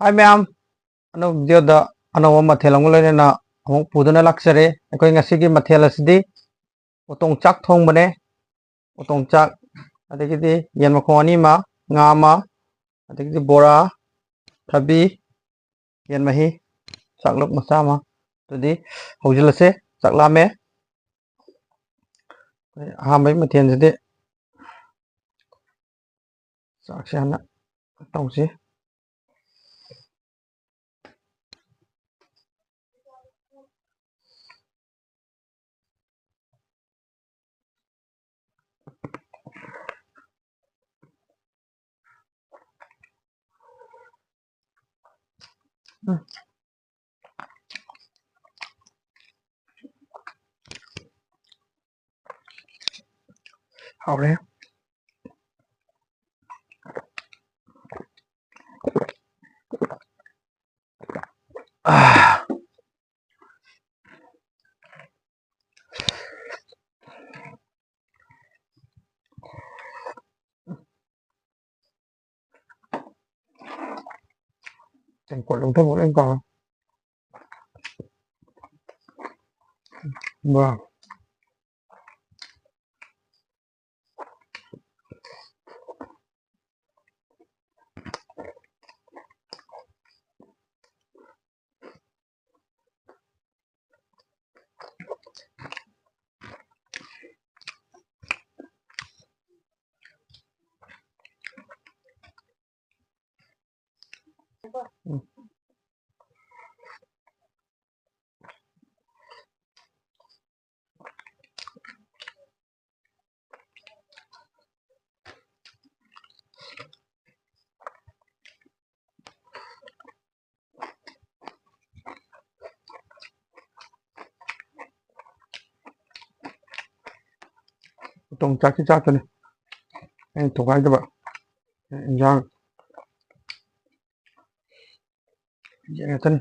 Hi ma'am, video anong mathel ang ulo na among pudo na laksere. Ako yung sige mathel asidi. Utong chak thong bane. Utong chak. Ate kiti yan makoni ma ngama. Ate kiti bora thabi yan mahi chak lok masama. Tudi hojilase chak lame. Ha mai mathel sidi. Chak siana tong si. Hore. Ah. Chẳng quật lông thêm một anh còn. Vâng. Utong chak si chak này. Anh thuộc ai cho bạn. Anh giang. Dạ thân.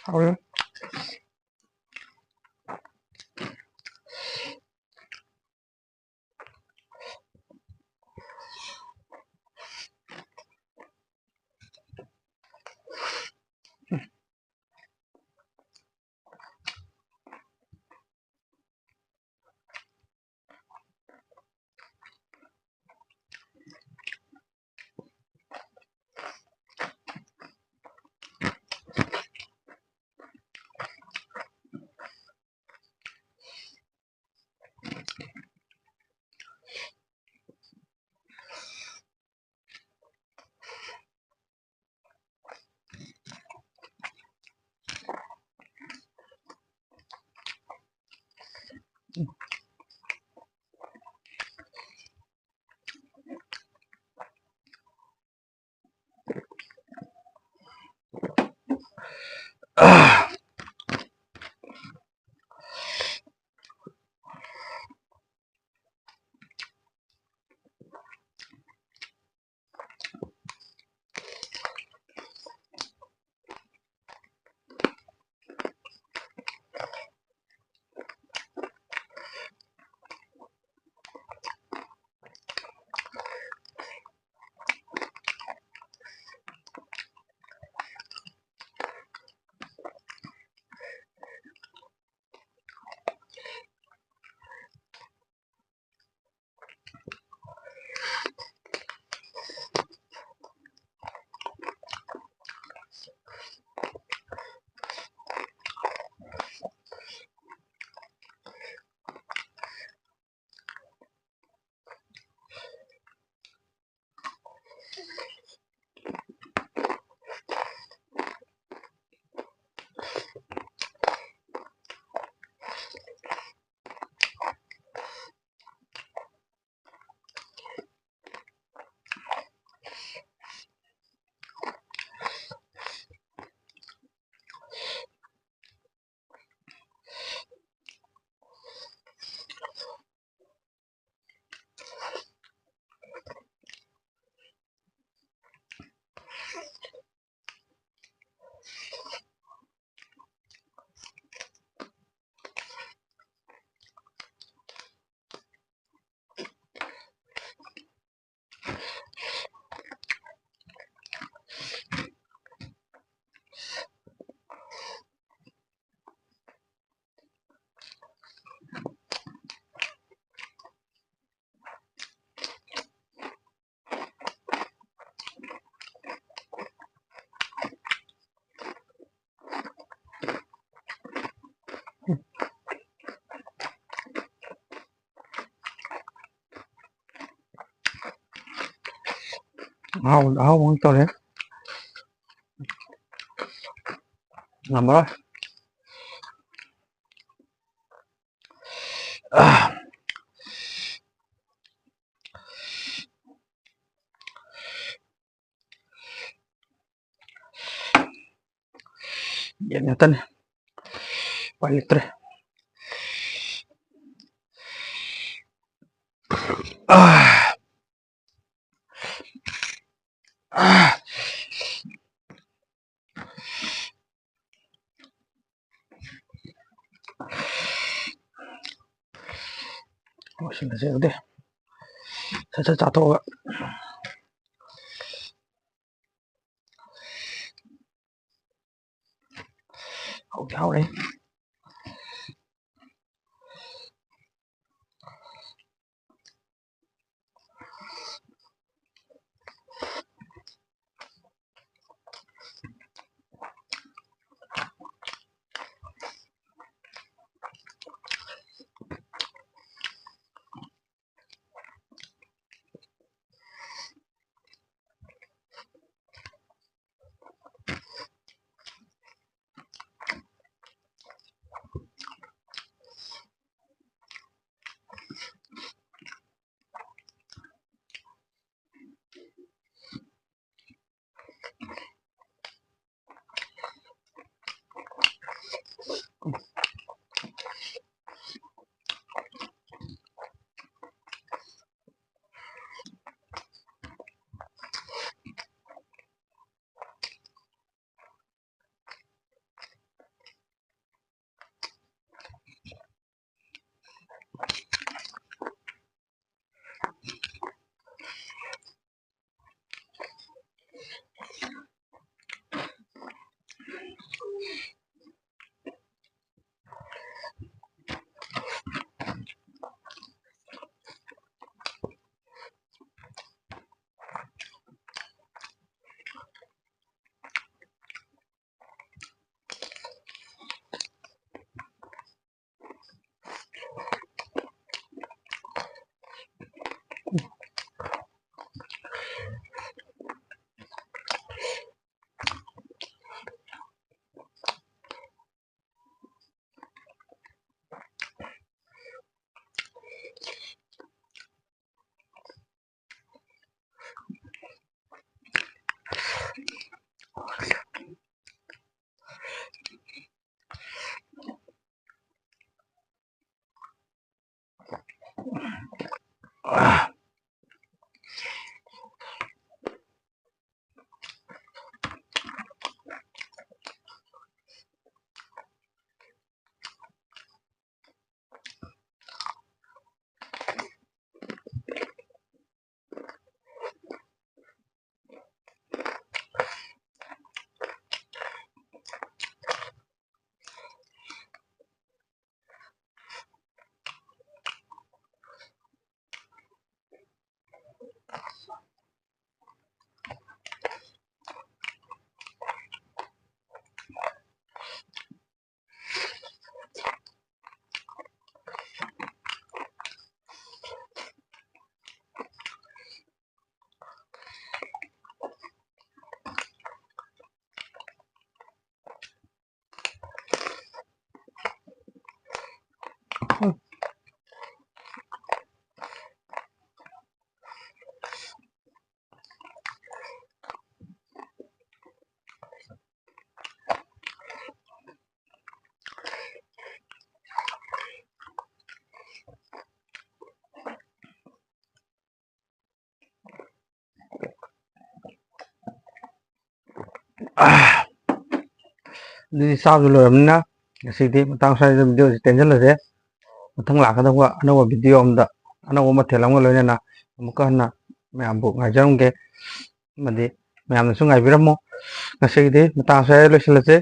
Hore. Hao muốn cho đấy làm đó điện nhà tân vài lít rồi xin là dễ đấy thật chả thôi ạ hậu theo đấy đi sao rồi lượm na sih tang sai video tension lah deh thằng lạc cái đâu anh nào video ông đã anh nào mà thấy lòng người này na một cái na mày làm bộ ngày trong cái mà đi mày làm xuống ngày video mo ngasih di tang sai lu selesai